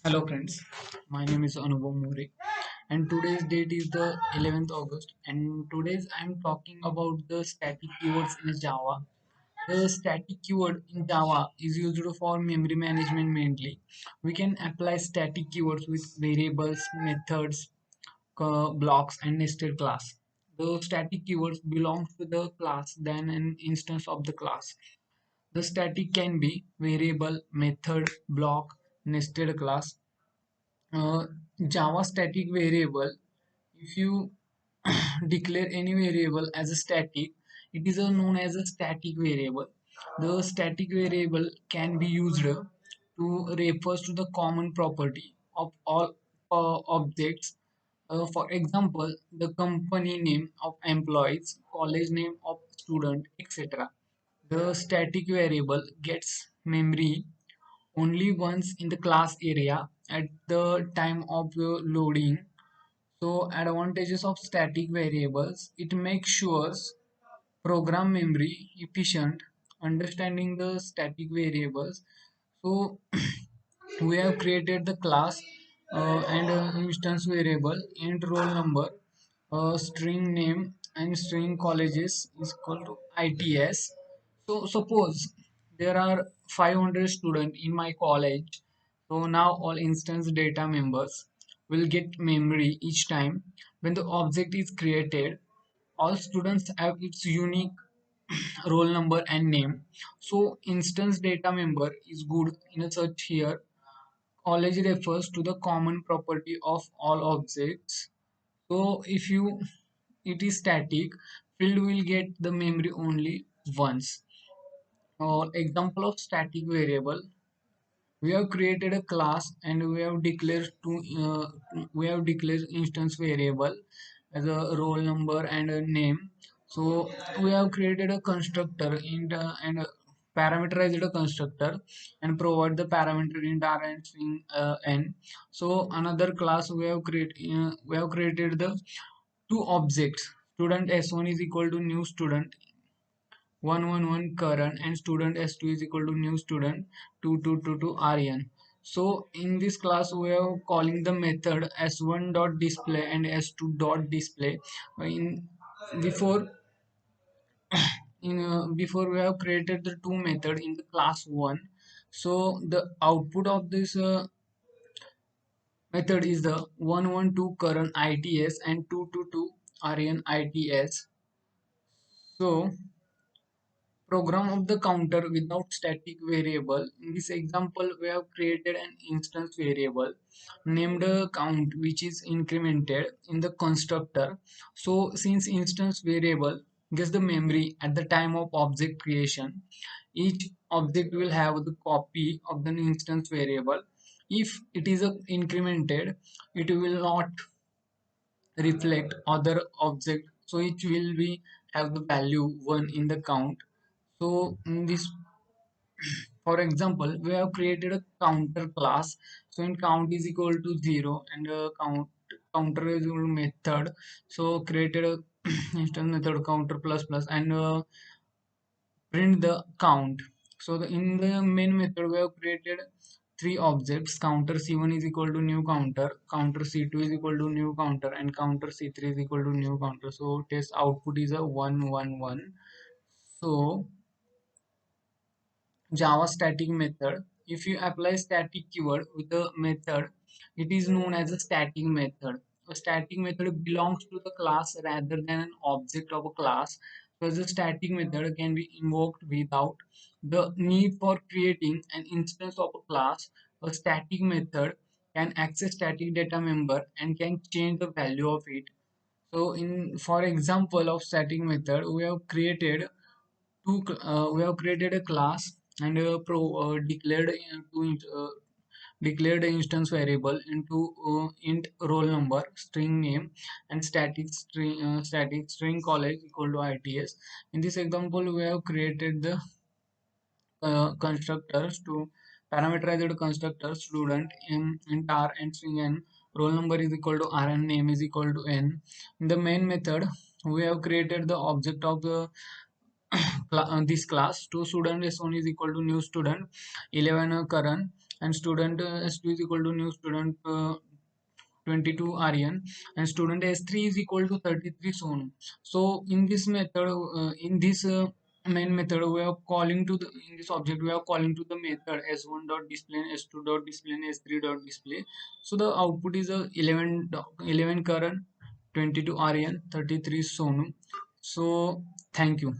Hello friends, my name is Anubhav More and today's date is the 11th August and today's I'm talking about the static keywords in Java. The static keyword in Java is used for memory management mainly. We can apply static keywords with variables, methods, blocks and nested class. The static keywords belong to the class than an instance of the class. The static can be variable, method, block, nested class. uh, Java static variable, if you declare any variable as a static, it is known as a static variable. The static variable can be used to refers to the common property of all objects. For example, the company name of employees, college name of student, etc. The static variable gets memory only once in the class area at the time of loading. So advantages of static variables: it makes sure program memory efficient. Understanding the static variables, so we have created the class and instance variable int roll number, string name and string colleges is equal to its. So suppose there are 500 students in my college, so now all instance data members will get memory each time when the object is created. All students have its unique roll number and name. So instance data member is good in a search here. College refers to the common property of all objects. So if you it is static, field will get the memory only once. Or example of static variable: we have created a class and we have declared instance variable as a roll number and a name. So we have created a constructor and parameterized a constructor and provide the parameter int r and string n. So another class we have created the two objects: student s1 is equal to new student 111 current and student s2 is equal to new student 2222 rn. So in this class we are calling the method s1 dot display and s2 dot display. In before before we have created the two method in the class 1. So the output of this method is the 112 current its and 222 rn its. So program of the counter without static variable. In this example, we have created an instance variable named count, which is incremented in the constructor. So since instance variable gets the memory at the time of object creation, each object will have the copy of the instance variable. If it is incremented, it will not reflect other object, so it will be have the value 1 in the count. So in this, for example, we have created a counter class. So in count is equal to 0 and counter is equal to method. So created a instance method counter plus plus and print the count. So in the main method we have created three objects: counter c1 is equal to new counter, counter c2 is equal to new counter, and counter c3 is equal to new counter. So test output is a 111. So Java static method. If you apply static keyword with a method, it is known as a static method. A static method belongs to the class rather than an object of a class. So the static method can be invoked without the need for creating an instance of a class. A static method can access static data member and can change the value of it. So in for example of static method, we have created a class and declared declared an instance variable into int roll number, string name, and static string college equal to its. In this example, we have created the constructors to parameterized constructor student int r and string n. Roll number is equal to r and name is equal to n. In the main method, we have created the object of the this class. Two student s1 is equal to new student 11 current and student S2 is equal to new student 22 Aryan, and student S3 is equal to 33 Sonu. So in this method, in this main method, we are calling to the in this object we are calling to the method s1 dot display, s2 dot display, and s3 dot display. So the output is a 11 Karan, 22 Aryan, 33 Sonu. So thank you.